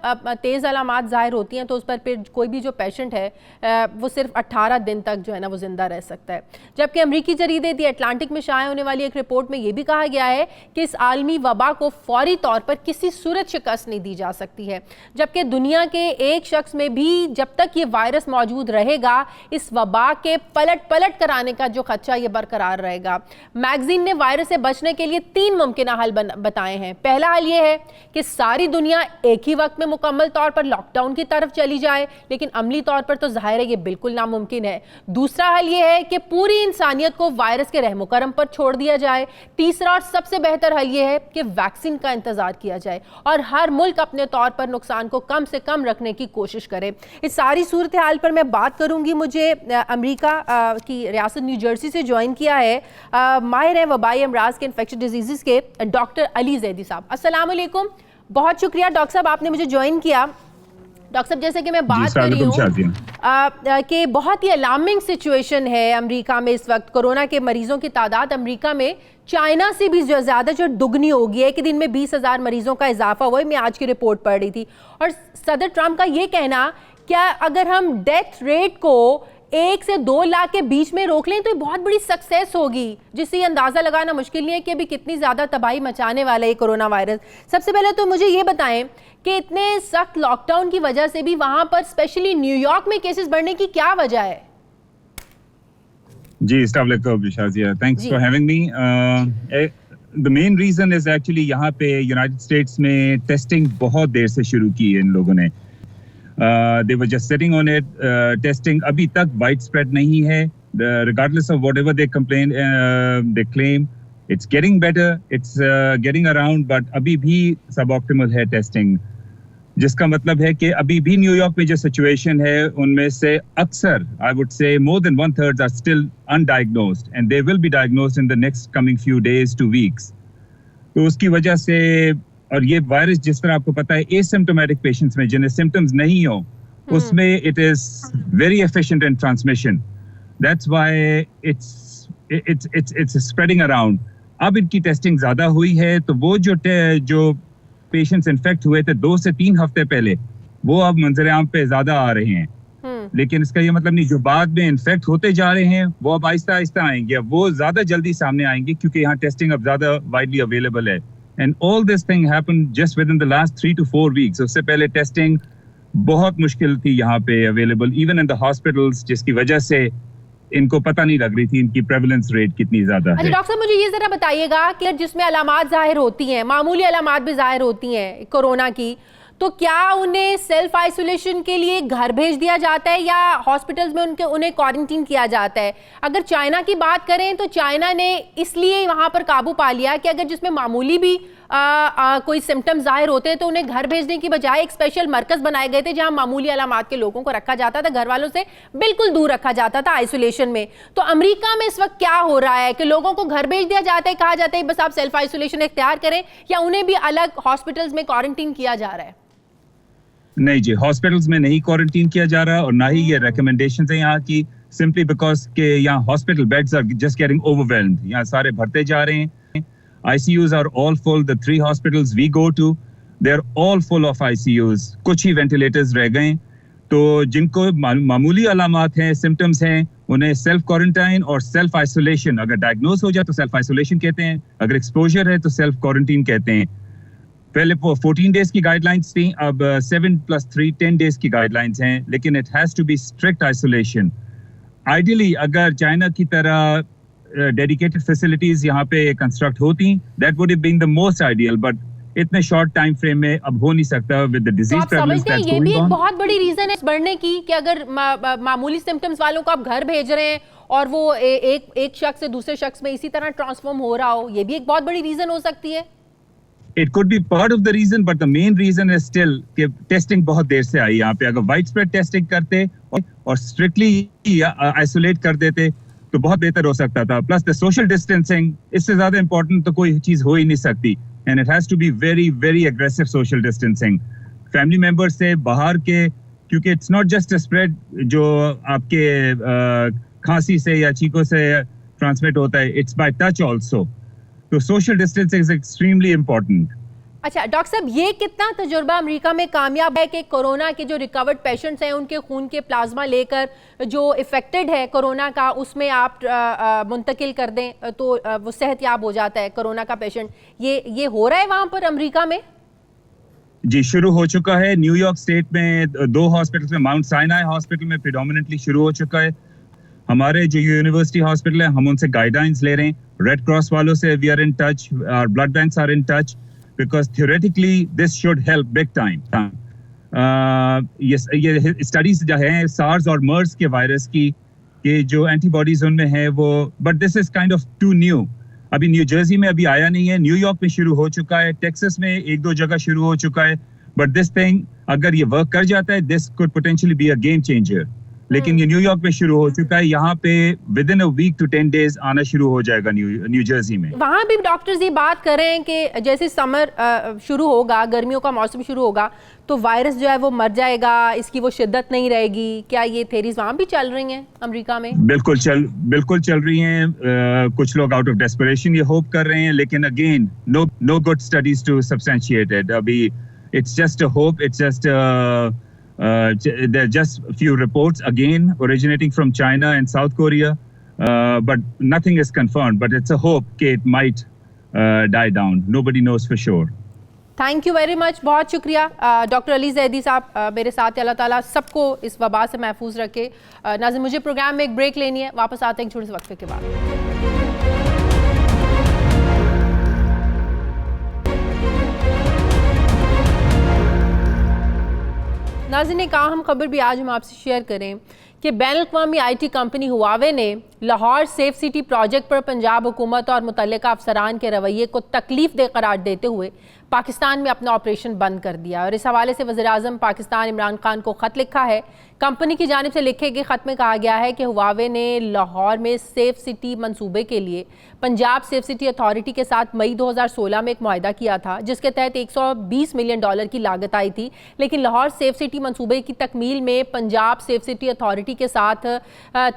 तेज़ अलामात जाहिर होती हैं तो उस पर फिर कोई भी जो पेशेंट है वो सिर्फ 18 दिन तक जो है ना वो ज़िंदा रह सकता है। जबकि अमरीकी जरीदे दी अटलांटिक में शाया होने वाली एक रिपोर्ट में ये भी कहा गया है कि इस आलमी वबा को फौरी तौर पर किसी सूरत शिकस्त नहीं दी जा सकती है, जबकि दुनिया के एक शख्स में भी जब तक ये वायरस मौजूद रहेगा इस वबा के पलट कराने का जो खदशा ये बरकरार रहेगा। मैगजीन ने वायरस से बचने के लिए 3 मुमकिन हल बताए हैं। पहला हल ये है कि सारी दुनिया एक ही वक्त में मुकम्मल तौर पर लॉकडाउन की तरफ चली जाए, लेकिन अमली तौर पर तो जाहिर है ये बिल्कुल नामुमकिन है। दूसरा हल ये है कि पूरी इंसानियत को वायरस के रहमो करम पर छोड़ दिया जाए। तीसरा और सबसे बेहतर हल ये है कि वैक्सीन का इंतजार किया जाए और हर मुल्क अपने तौर पर नुकसान को कम से कम रखने की कोशिश करे। इस सारी सूरत हाल पर मैं बात करूंगी। मुझे अमेरिका की रियासत न्यू जर्सी से ज्वाइन किया है माहिर है वबाई अमराज के इन्फेक्शस डिजीज़ के डॉक्टर अली जैदी साहब। अस्सलाम वालेकुम, बहुत शुक्रिया डॉक्टर साहब आपने मुझे ज्वाइन किया। डॉक्टर साहब, जैसे कि मैं बात कर रही हूँ कि बहुत ही अलार्मिंग सिचुएशन है अमेरिका में इस वक्त। कोरोना के मरीजों की तादाद अमेरिका में चाइना से भी जो ज़्यादा जो दुगनी हो गई है कि दिन में 20,000 मरीजों का इजाफा हुआ है। मैं आज की रिपोर्ट पढ़ रही थी और सदर ट्रंप का ये कहना कि क्या अगर हम डेथ रेट को 1 से 2 लाख के बीच में रोक लें तो ये बहुत बड़ी सक्सेस होगी, जिससे ये अंदाजा लगाना मुश्किल नहीं है कि अभी कितनी ज्यादा तबाही मचाने वाला है कोरोना वायरस। सबसे पहले तो मुझे ये बताएं कि इतने सख्त लॉकडाउन की वजह से भी वहां पर स्पेशली न्यूयॉर्क में केसेस बढ़ने की क्या वजह है? जी, अस्सलाम वालेकुम Shazia, thanks for having me. The main reason is actually यहाँ पे यूनाइटेड स्टेट्स में टेस्टिंग बहुत देर से शुरू की है इन लोगों ने। They were just sitting on it. Testing अभी तक widespread नहीं है. Regardless of whatever they complain, they claim it's getting better. It's getting around, but अभी भी suboptimal है testing. जिसका मतलब है कि अभी भी न्यूयॉर्क में जो सिचुएशन है उनमें से अक्सर I would say more than 1/3 are still undiagnosed and they will be diagnosed in the next coming few days to weeks. तो उसकी वजह से, और ये वायरस जिस तरह आपको पता है एसिम्प्टोमेटिक पेशेंट्स में जिन्हें सिम्टम्स नहीं हो उसमें it is very efficient in transmission, that's why it's spreading around. अब इनकी टेस्टिंग ज्यादा हुई है तो वो जो पेशेंट्स इन्फेक्ट हुए थे 2 से 3 हफ्ते पहले वो अब मंजर आम पे ज्यादा आ रहे हैं। लेकिन इसका ये मतलब नहीं जो बाद में इन्फेक्ट होते जा रहे हैं वो अब आहिस्ता आहिस्ता आएंगे, अब वो ज्यादा जल्दी सामने आएंगे क्योंकि यहाँ टेस्टिंग अब ज्यादा वाइडली अवेलेबल है। And all this thing happened just within the last 3 to 4 weeks. उससे पहले टेस्टिंग बहुत मुश्किल थी यहाँ पे available, even in the hospitals, जिसकी वजह से इनको पता नहीं लग रही थी इनकी प्रेवलेंस रेट कितनी ज्यादा है। अच्छा डॉक्टर साहब, मुझे ये जरा बताइएगा कि जिसमें अलामात जाहिर होती हैं, मामूली अलामात भी जाहिर होती हैं कोरोना की, तो क्या उन्हें सेल्फ आइसोलेशन के लिए घर भेज दिया जाता है या हॉस्पिटल्स में उन्हें क्वारंटीन किया जाता है? अगर चाइना की बात करें तो चाइना ने इसलिए वहां पर काबू पा लिया कि अगर जिसमें मामूली भी कोई सिम्टम्स जाहिर होते हैं तो उन्हें घर भेजने की बजाय एक स्पेशल मरकज बनाए गए थे जहां मामूली अलामात के लोगों को रखा जाता था, घर वालों से बिल्कुल दूर रखा जाता था आइसोलेशन में। तो अमेरिका में इस वक्त क्या हो रहा है कि लोगों को घर भेज दिया जाता है, कहा जाता है बस आप सेल्फ आइसोलेशन इख्तियार करें, या उन्हें भी अलग हॉस्पिटल्स में क्वारंटीन किया जा रहा है? नहीं जी, हॉस्पिटल्स में नहीं क्वारंटीन किया जा रहा और ना ही ये रिकमेंडेशंस हैं यहाँ की, सिंपली बिकॉज के यहाँ hospital beds are just getting overwhelmed, यहाँ सारे भरते जा रहे हैं। ICUs are all full. The 3 hospitals we go to, they're all full of ICUs. कुछ ही वेंटिलेटर्स रह गए। तो जिनको मामूली अलामात हैं, सिम्टम्स हैं, उन्हें सेल्फ क्वारंटाइन और सेल्फ आइसोलेशन, अगर डायग्नोज हो जाए तो सेल्फ आइसोलेशन कहते हैं, अगर एक्सपोजर है तो सेल्फ क्वारंटीन कहते हैं। पहले 14 डेज की गाइडलाइंस थी, अब 7+3 10 डेज की गाइडलाइंस हैं, लेकिन it has to be strict isolation. Ideally अगर चाइना की तरह डेडिकेटेड फैसिलिटीज यहाँ पे कंस्ट्रक्ट होती, that would have been the most ideal, but इतने शॉर्ट टाइम फ्रेम में अब हो नहीं सकता with the disease prevalence that's ये भी गोइंग एक ऑन। बहुत बड़ी रीजन है इस बढ़ने की कि अगर मामूली सिम्टम्स वालों को आप घर भेज रहे हैं और वो एक शख्स से दूसरे शख्स में इसी तरह ट्रांसफॉर्म हो रहा हो, ये भी एक बहुत बड़ी रीजन हो सकती है। It could be part of the reason, but the main reason is still कि टेस्टिंग बहुत देर से आई यहाँ पे। अगर वाइड स्प्रेड टेस्टिंग करते और स्ट्रिक्टली आइसोलेट कर देते तो बहुत बेहतर हो सकता था। प्लस द सोशल डिस्टेंसिंग, इससे ज्यादा इंपॉर्टेंट तो कोई चीज हो ही नहीं सकती, and it has to be very very aggressive social distancing family members से बाहर के, क्योंकि it's not just a spread जो आपके खांसी से या छींकों से ट्रांसमिट होता है, इट्स बाय टच आल्सो। तो social distancing is extremely important. अच्छा डॉक्टर साहब, ये कितना तजुर्बा अमेरिका में कामयाब है कि कोरोना के जो रिकवर्ड पेशेंट्स हैं उनके खून के प्लाज्मा लेकर जो इफेक्टेड है कोरोना का उसमें आप मुंतकिल कर दें तो वो सेहतयाब हो जाता है कोरोना का पेशेंट, ये हो रहा है वहां पर अमेरिका में? जी, शुरू हो चुका है। न्यूयॉर्क स्टेट में 2 हॉस्पिटल्स में, माउंट साइनाई हॉस्पिटल में प्रिडोमिनेंटली शुरू हो चुका है। हमारे जो यूनिवर्सिटी हॉस्पिटल है हम उनसे गाइडलाइंस ले रहे हैं, रेड क्रॉस वालों से वी आर इन टच, और blood banks are in touch, because theoretically this should help big time. ये स्टडीज जो है सार्स और मर्स के वायरस की, कि जो एंटीबॉडीज उनमें है वो, but this is kind of too new. अभी न्यू जर्सी में अभी आया नहीं है, न्यूयॉर्क में शुरू हो चुका है, टेक्सास में 1-2 जगह शुरू हो चुका है, बट दिस थिंग अगर ये वर्क कर जाता है this could potentially be a game changer. लेकिन ये न्यूयॉर्क में शुरू हो चुका है, यहाँ पे within a week to 10 days आना शुरू हो जाएगा न्यू जर्सी में। वहाँ भी डॉक्टर्स ये बात कर रहे हैं कि जैसे समर शुरू होगा, गर्मियों का मौसम शुरू होगा तो वायरस जो है वो मर जाएगा, इसकी वो शिद्दत नहीं रहेगी। क्या ये थेरीज वहाँ भी चल रही हैं अमेरिका में? बिल्कुल चल रही हैं। कुछ लोग आउट ऑफ डेस्परेशन ये होप कर रहे हैं, लेकिन again no good studies to substantiate it. अभी it's just a hope, it's just There are just a few reports again originating from China and South Korea, but nothing is confirmed. But it's a hope that it might die down. Nobody knows for sure. Thank you very much, बहुत शुक्रिया doctor Ali Zaidi साहब मेरे साथ। अल्लाह ताला सबको इस वबा से महफूज रखे। नाज़रीन, मुझे प्रोग्राम में एक ब्रेक लेनी है, वापस आते हैं छोटे से वक्फे के बाद। नाज़रीन, एक अहम खबर भी आज हम आपसे शेयर करें कि बैनुल-अक़वामी IT कंपनी हुआवे ने लाहौर सेफ सिटी प्रोजेक्ट पर पंजाब हुकूमत और मुतल्लिका अफसरान के रवैये को तकलीफ दे करार देते हुए पाकिस्तान में अपना ऑपरेशन बंद कर दिया। और इस हवाले से वज़ीर-ए-आज़म पाकिस्तान इमरान खान को ख़त लिखा है। कंपनी की जानिब से लिखे गए ख़त में कहा गया है कि हुआवे ने लाहौर में सेफ सिटी मंसूबे के लिए पंजाब सेफ सिटी अथॉरिटी के साथ मई 2016 में एक मुआहदा किया था, जिसके तहत $120 मिलियन की लागत आई थी। लेकिन लाहौर सेफ सिटी मंसूबे की तकमील में पंजाब सेफ सिटी अथॉरिटी के साथ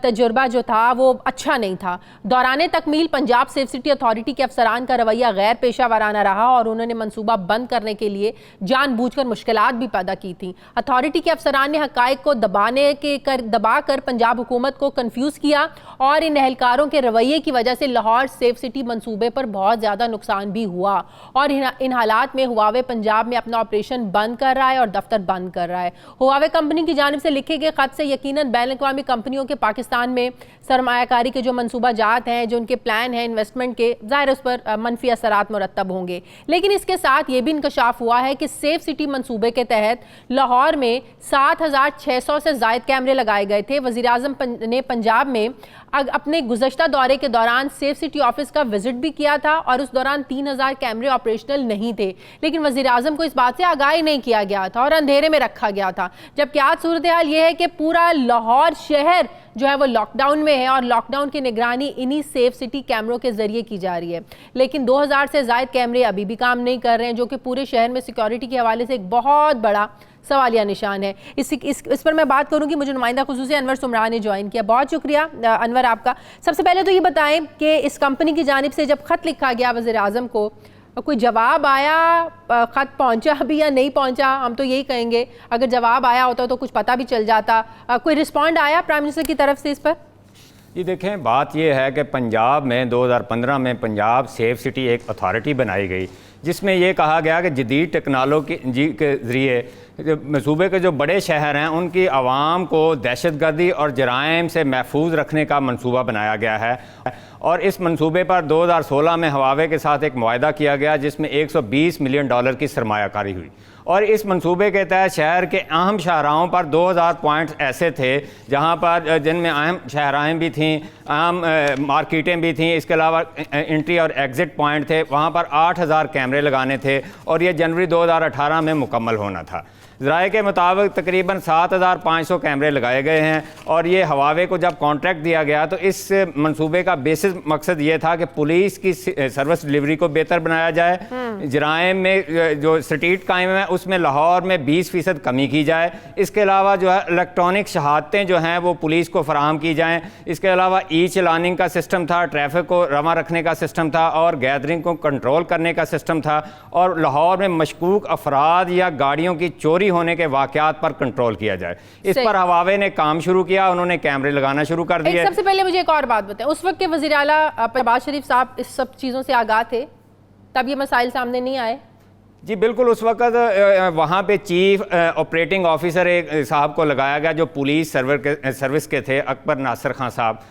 तजुर्बा जो था वो अच्छा नहीं था। दौरान तकमील पंजाब सेफ सिटी अथॉरिटी के अफसरान का रवैया गैर पेशा वाराना रहा और उन्होंने मंसूबा बंद करने के लिए जानबूझकर मुश्किलात भी पैदा की थी। अथॉरिटी के अफसरान ने हकायक को दबाकर पंजाब हुकूमत को कंफ्यूज किया और इन एहलकारों के रवैये की वजह से लाहौर सेफ सिटी मंसूबे पर बहुत ज़्यादा नुकसान भी हुआ। और इन हालात में हुआवे पंजाब में अपना ऑपरेशन बंद कर रहा है और दफ्तर बंद कर रहा है। हुआवे कंपनी की जानिब से लिखे गए खत से यकीनन बैनुल-अक़वामी कंपनियों के पाकिस्तान में सरमायाकारी के जो मंसूबा जात हैं, जो उनके प्लान हैं इन्वेस्टमेंट के, ज़ाहिर उस पर मनफी असरात मुरतब होंगे। लेकिन इसके साथ ये भी इंकशाफ हुआ है कि सेफ सिटी मंसूबे के तहत लाहौर में 7,600 से ज़ायद कैमरे लगाए गए थे। वज़ीर-ए-आज़म ने पंजाब में अपने गुज़श्ता दौरे के दौरान सेफ सिटी ऑफिस का विजिट भी किया था और उस दौरान 3,000 कैमरे ऑपरेशनल नहीं थे। लेकिन वज़ीर-ए-आज़म को इस बात से आगाही नहीं किया गया था और अंधेरे में रखा गया था। जबकि आज सूरत हाल ये है कि पूरा लाहौर शहर जो है वो लॉकडाउन में है और लॉकडाउन की निगरानी इन्हीं सेफ सिटी कैमरों के जरिए की जा रही है। लेकिन 2000 से ज़ायद कैमरे अभी भी काम नहीं कर रहे हैं, जो कि पूरे शहर में सिक्योरिटी के हवाले से एक बहुत बड़ा सवालिया निशान है। इस पर मैं बात करूंगी। मुझे नुमाइंदा खुसूसी अनवर सुमरा ने ज्वाइन किया। बहुत शुक्रिया अनवर आपका। सबसे पहले तो ये बताएं कि इस कंपनी की जानिब से जब ख़त लिखा गया वज़ीर-ए-आज़म को, कोई जवाब आया, ख़त पहुंचा भी या नहीं पहुंचा? हम तो यही कहेंगे अगर जवाब आया होता तो कुछ पता भी चल जाता। कोई रिस्पॉन्ड आया प्राइम मिनिस्टर की तरफ से इस पर? ये देखें, बात ये है कि पंजाब में 2015 में पंजाब सेफ सिटी एक अथॉरिटी बनाई गई, जिसमें ये कहा गया कि जदीद टेक्नोलॉजी के ज़रिए सूबे के जो बड़े शहर हैं उनकी आवाम को दहशतगर्दी और जराइम से महफूज रखने का मंसूबा बनाया गया है। और इस मंसूबे पर 2016 में हुआवे के साथ एक मुआहदा किया गया, जिसमें $120 मिलियन की सरमायाकारी हुई। और इस मंसूबे के तहत शहर के अहम शाहराहों पर 2000 पॉइंट्स ऐसे थे जहां पर जिनमें अहम शाहराहें भी थीं, अहम मार्केटें भी थीं, इसके अलावा एंट्री और एग्ज़िट पॉइंट थे। वहां पर 8000 कैमरे लगाने थे और ये जनवरी 2018 में मुकम्मल होना था। ज़राए के मुताबिक तकरीबन 7500 कैमरे लगाए गए हैं। और ये हवावे को जब कॉन्ट्रैक्ट दिया गया तो इस मंसूबे का बेसिस मकसद ये था कि पुलिस की सर्विस डिलीवरी को बेहतर बनाया जाए, जराइम में जो स्ट्रीट क्राइम है उसमें लाहौर में 20% कमी की जाए। इसके अलावा जो है इलेक्ट्रॉनिक शहादतें जो हैं वो पुलिस को फराहम की जाएँ। इसके अलावा ई चलानिंग का सिस्टम था, ट्रैफिक को रवा रखने का सिस्टम था और गैदरिंग को कंट्रोल करने का सिस्टम था। और लाहौर में मशकूक अफराद या गाड़ियों की चोरी होने के वाकयात पर कंट्रोल किया जाए। इस पर हवावे ने काम शुरू किया, उन्होंने कैमरे लगाना शुरू कर दिए। सबसे पहले मुझे एक और बात बताएं, उस वक्त के वज़ीर आला शहबाज शरीफ साहब इस सब चीज़ों से आगाह थे, तब ये मसाइल सामने नहीं आए? जी बिल्कुल, उस वक्त वहाँ पे चीफ ऑपरेटिंग ऑफिसर एक साहब को लगाया गया जो पुलिस सर्विस के थे, अकबर नासिर खान साहब।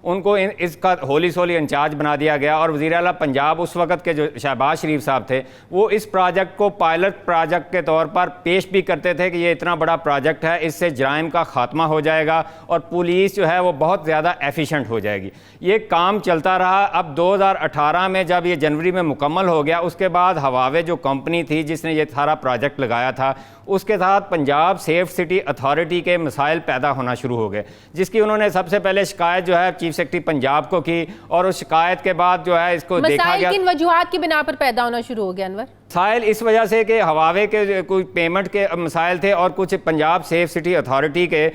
उनको इसका होली सोली इंचार्ज बना दिया गया। और वज़ीर आला पंजाब उस वक़्त के जो शहबाज शरीफ साहब थे वो इस प्रोजेक्ट को पायलट प्रोजेक्ट के तौर पर पेश भी करते थे कि ये इतना बड़ा प्रोजेक्ट है, इससे जराइम का ख़ात्मा हो जाएगा और पुलिस जो है वो बहुत ज़्यादा एफिशिएंट हो जाएगी। ये काम चलता रहा। अब 2018 में जब ये जनवरी में मुकम्मल हो गया, उसके बाद हवावे जो कंपनी थी जिसने ये सारा प्रोजेक्ट लगाया था, उसके साथ पंजाब सेफ सिटी अथॉरिटी के मसाइल पैदा होना शुरू हो गए, जिसकी उन्होंने सबसे पहले शिकायत जो है चीफ सेक्रेटरी पंजाब को की। और उस शिकायत के बाद जो है इसको देखा गया। किन वजूहात की बिना पर पैदा होना शुरू हो गया अनवर? मसाइल इस वजह से कि हवावे के कोई पेमेंट के मसाइल थे और कुछ पंजाब सेफ सिटी अथॉरिटी के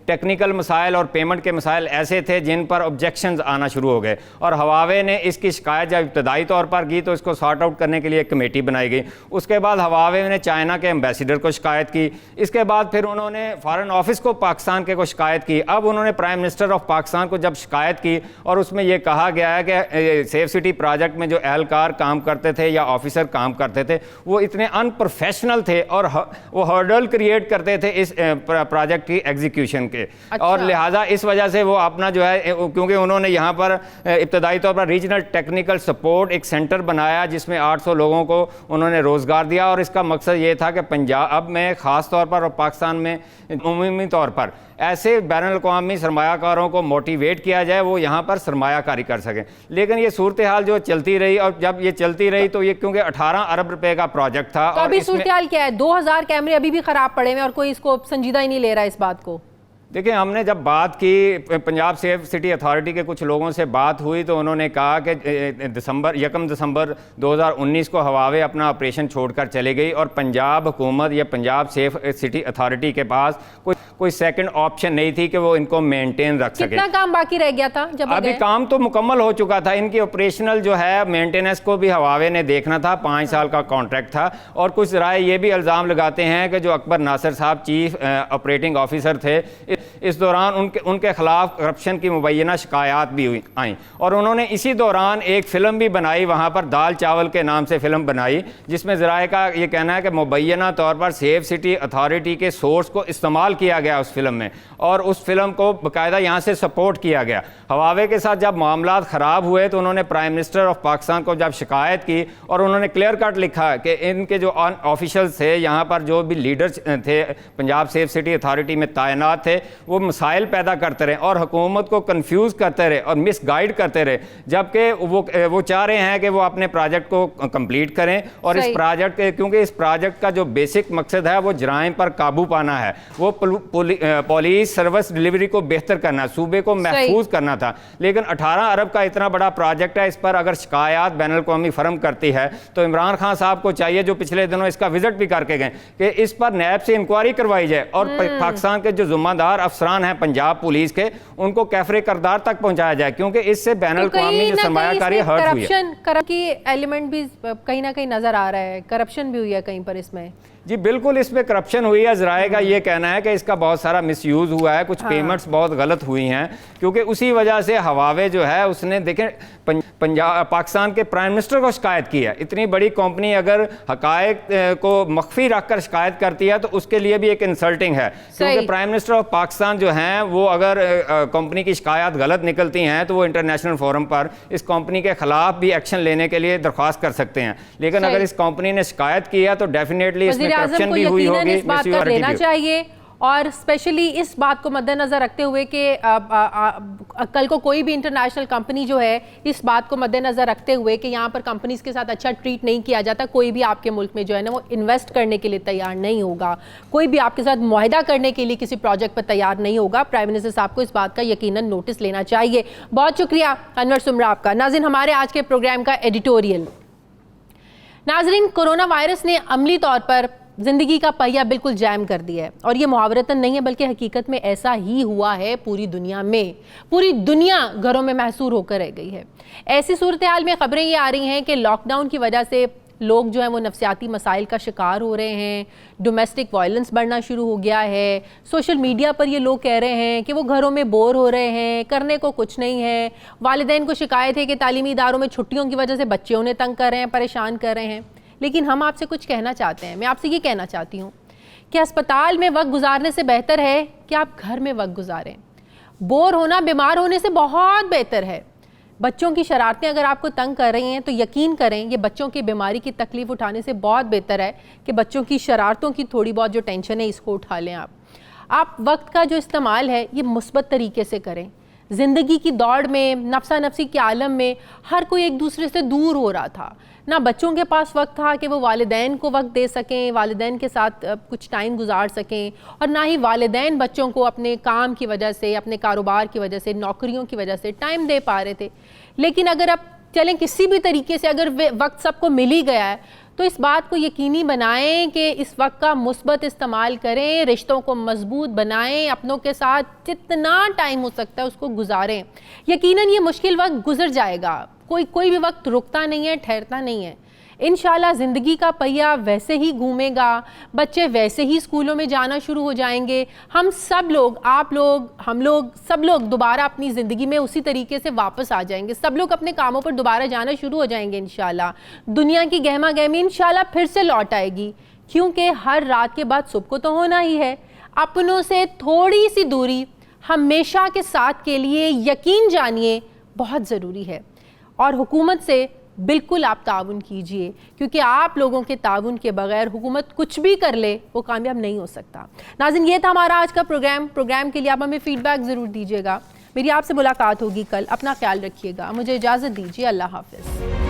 टेक्निकल मसाइल और पेमेंट के मसाइल ऐसे थे जिन पर ऑब्जेक्शंस आना शुरू हो गए, और हवावे ने इसकी शिकायत जब इब्तदाई तौर पर की तो इसको सॉर्ट आउट करने के लिए एक कमेटी बनाई गई। उसके बाद हवावे ने चाइना के एम्बेसडर को शिकायत की, इसके बाद फिर उन्होंने फॉरेन ऑफिस को पाकिस्तान के को शिकायत की। अब उन्होंने प्राइम मिनिस्टर ऑफ पाकिस्तान को जब शिकायत की और उसमें यह कहा गया है कि सेफ सिटी प्रोजेक्ट में जो एहलकार काम करते थे या ऑफिसर काम करते थे वो इतने अनप्रोफेशनल थे और वो हर्डल क्रिएट करते थे इस प्रोजेक्ट की एग्जीक्यूशन के। अच्छा। और लिहाजा इस वजह से वो अपना जो है, क्योंकि उन्होंने यहाँ पर इब्तदाई तौर पर रीजनल टेक्निकल सपोर्ट एक सेंटर बनाया जिसमें 800 लोगों को उन्होंने रोज़गार दिया, और इसका मकसद ये था कि पंजाब में ख़ास तौर पर और पाकिस्तान में उमूमी तौर पर ऐसे बैनुल-अक़वामी सरमायाकारों को मोटिवेट किया जाए वो यहाँ पर सरमायाकारी कर सकें। लेकिन ये सूरत हाल जो चलती रही, और जब ये चलती रही तो ये क्योंकि 18 अरब रुपए का प्रोजेक्ट था, तो अभी सूरत हाल क्या है? 2000 कैमरे अभी भी खराब पड़े हुए और कोई इसको संजीदा ही नहीं ले रहा इस बात को। देखिए, हमने जब बात की पंजाब सेफ सिटी अथॉरिटी के कुछ लोगों से बात हुई तो उन्होंने कहा कि 1 दिसंबर 2019 को हवावे अपना ऑपरेशन छोड़कर चले गई और पंजाब हुकूमत या पंजाब सेफ सिटी अथॉरिटी के पास कोई सेकंड ऑप्शन नहीं थी कि वो इनको मेंटेन रख सके। कितना काम बाकी रह गया था जब अभी काम तो मुकम्मल हो चुका था, इनकी ऑपरेशनल जो है मेंटेनेंस को भी हवावे ने देखना था, 5 साल का कॉन्ट्रैक्ट था। और कुछ राय ये भी इल्ज़ाम लगाते हैं कि जो अकबर नासिर साहब चीफ ऑपरेटिंग ऑफिसर थे, इस दौरान उनके खिलाफ करप्शन की मुबैना शिकायत भी आई, और उन्होंने इसी दौरान एक फ़िल्म भी बनाई, वहाँ पर दाल चावल के नाम से फ़िल्म बनाई, जिसमें ज़राए का ये कहना है कि मुबैना तौर पर सेफ सिटी अथॉरिटी के सोर्स को इस्तेमाल किया गया उस फिल्म में, और उस फिल्म को बाकायदा यहाँ से सपोर्ट किया गया। हवावे के साथ जब मामला ख़राब हुए तो उन्होंने प्राइम मिनिस्टर ऑफ पाकिस्तान को जब शिकायत की और उन्होंने क्लियर कट लिखा कि इनके जो ऑफिशियल्स थे, यहाँ पर जो भी लीडर्स थे पंजाब सेफ सिटी अथॉरिटी में तैनात थे, वो मसाइल पैदा करते रहे और हुकूमत को कंफ्यूज करते रहे और मिसगाइड करते रहे, जबकि वो चाह रहे हैं कि वो अपने प्रोजेक्ट को कंप्लीट करें। और इस प्रोजेक्ट क्योंकि इस प्रोजेक्ट का जो बेसिक मकसद है वो जराइम पर काबू पाना है, वो पुलिस सर्विस डिलीवरी को बेहतर करना, सूबे को महफूज करना था। लेकिन 18 अरब का इतना बड़ा प्रोजेक्ट है, इस पर अगर शिकायत बैनुल अक़वामी फर्म करती है तो इमरान खान साहब को चाहिए, जो पिछले दिनों इसका विजिट भी करके गए, कि इस पर नैब से इंक्वायरी करवाई जाए और पाकिस्तान के जो जिम्मेदार अफसरान हैं पंजाब पुलिस के, उनको कैफरे करदार तक पहुंचाया जाए, क्योंकि इससे बैनुल अक़वामी जो सरमायाकारी हर्ट हुई है। करप्शन की एलिमेंट भी कहीं ना कहीं नजर आ रहा है, करप्शन भी हुई है कहीं पर इसमें। जी बिल्कुल, इसमें करप्शन हुई है। ज़राए का ये कहना है कि इसका बहुत सारा मिसयूज़ हुआ है, कुछ पेमेंट्स बहुत गलत हुई हैं, क्योंकि उसी वजह से हवावे जो है उसने देखें पंजाब पाकिस्तान के प्राइम मिनिस्टर को शिकायत की है। इतनी बड़ी कंपनी अगर हकायक को मख्फी रखकर शिकायत करती है तो उसके लिए भी एक इंसल्टिंग है, क्योंकि प्राइम मिनिस्टर ऑफ पाकिस्तान जो हैं वो अगर कंपनी की शिकायत गलत निकलती हैं तो वो इंटरनेशनल फोरम पर इस कंपनी के खिलाफ भी एक्शन लेने के लिए दरख्वास्त कर सकते हैं। लेकिन अगर इस कंपनी ने शिकायत की है तो डेफिनेटली इसमें करप्शन भी हुई होगी, इस बात का लेना चाहिए। और स्पेशली इस बात को मद्देनजर रखते हुए कि कल को कोई भी इंटरनेशनल कंपनी जो है, इस बात को मद्देनजर रखते हुए कि यहाँ पर कंपनीज के साथ अच्छा ट्रीट नहीं किया जाता, कोई भी आपके मुल्क में जो है ना वो इन्वेस्ट करने के लिए तैयार नहीं होगा, कोई भी आपके साथ मुआहिदा करने के लिए किसी प्रोजेक्ट पर तैयार नहीं होगा। प्राइम मिनिस्टर साहब को इस बात का यकीनन नोटिस लेना चाहिए। बहुत शुक्रिया अनवर सुमरा आपका। नाज़रीन, हमारे आज के प्रोग्राम का एडिटोरियल। नाज़रीन, कोरोना वायरस ने अमली तौर पर ज़िंदगी का पहिया बिल्कुल जैम कर दिया है, और ये मुहावरतन नहीं है बल्कि हकीकत में ऐसा ही हुआ है। पूरी दुनिया में, पूरी दुनिया घरों में महसूर होकर रह गई है। ऐसी सूरत हाल में ख़बरें ये आ रही हैं कि लॉकडाउन की वजह से लोग जो हैं वो नफ्सियाती मसाइल का शिकार हो रहे हैं, डोमेस्टिक वायलेंस बढ़ना शुरू हो गया है। सोशल मीडिया पर ये लोग कह रहे हैं कि वो घरों में बोर हो रहे हैं, करने को कुछ नहीं है। वालिदैन को शिकायत है कि तालीमी इदारों में छुट्टियों की वजह से बच्चे उन्हें तंग कर रहे हैं, परेशान कर रहे हैं। लेकिन हम आपसे कुछ कहना चाहते हैं। मैं आपसे ये कहना चाहती हूँ कि अस्पताल में वक्त गुजारने से बेहतर है कि आप घर में वक्त गुजारें। बोर होना बीमार होने से बहुत बेहतर है। बच्चों की शरारतें अगर आपको तंग कर रही हैं तो यकीन करें ये बच्चों की बीमारी की तकलीफ उठाने से बहुत बेहतर है कि बच्चों की शरारतों की थोड़ी बहुत जो टेंशन है इसको उठा लें। आप वक्त का जो इस्तेमाल है ये मुस्बत तरीके से करें। ज़िंदगी की दौड़ में, नफ्सा नफ्सी के आलम में हर कोई एक दूसरे से दूर हो रहा था। ना बच्चों के पास वक्त था कि वो वालिदैन को वक्त दे सकें, वालिदैन के साथ कुछ टाइम गुजार सकें, और ना ही वालिदैन बच्चों को अपने काम की वजह से, अपने कारोबार की वजह से, नौकरियों की वजह से टाइम दे पा रहे थे। लेकिन अगर अब चलें किसी भी तरीके से अगर वक्त सबको मिल ही गया है तो इस बात को यकीनी बनाएं कि इस वक्त का मुस्बत इस्तेमाल करें, रिश्तों को मजबूत बनाएं, अपनों के साथ जितना टाइम हो सकता है उसको गुजारें। यकीनन ये मुश्किल वक्त गुजर जाएगा, कोई भी वक्त रुकता नहीं है, ठहरता नहीं है। इंशाल्लाह ज़िंदगी का पहिया वैसे ही घूमेगा, बच्चे वैसे ही स्कूलों में जाना शुरू हो जाएंगे, हम सब लोग, आप लोग, हम लोग, सब लोग दोबारा अपनी ज़िंदगी में उसी तरीके से वापस आ जाएंगे, सब लोग अपने कामों पर दोबारा जाना शुरू हो जाएंगे इंशाल्लाह। दुनिया की गहमा गहमी इंशाल्लाह फिर से लौट आएगी, क्योंकि हर रात के बाद सुबह को तो होना ही है। अपनों से थोड़ी सी दूरी हमेशा के साथ के लिए यकीन जानिए बहुत ज़रूरी है, और हुकूमत से बिल्कुल आप ताउन कीजिए, क्योंकि आप लोगों के ताउन के बगैर हुकूमत कुछ भी कर ले वो कामयाब नहीं हो सकता। नाज़रीन, ये था हमारा आज का प्रोग्राम के लिए आप हमें फीडबैक ज़रूर दीजिएगा। मेरी आपसे मुलाकात होगी कल, अपना ख्याल रखिएगा, मुझे इजाज़त दीजिए, अल्लाह हाफ़िज़।